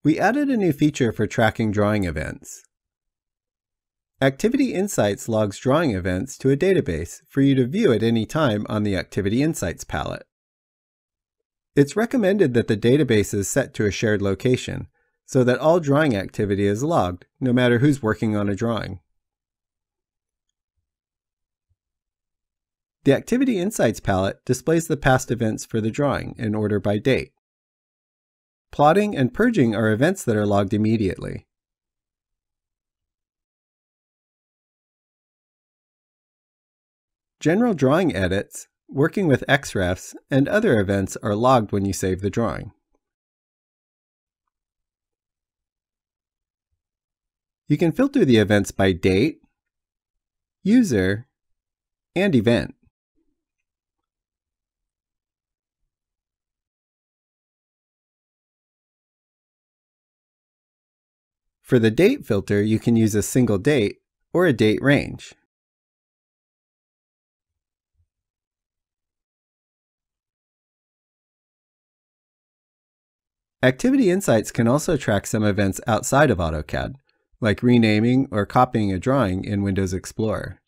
We added a new feature for tracking drawing events. Activity Insights logs drawing events to a database for you to view at any time on the Activity Insights palette. It's recommended that the database is set to a shared location, so that all drawing activity is logged, no matter who's working on a drawing. The Activity Insights palette displays the past events for the drawing in order by date. Plotting and purging are events that are logged immediately. General drawing edits, working with XREFs, and other events are logged when you save the drawing. You can filter the events by date, user, and event. For the date filter, you can use a single date or a date range. Activity Insights can also track some events outside of AutoCAD, like renaming or copying a drawing in Windows Explorer.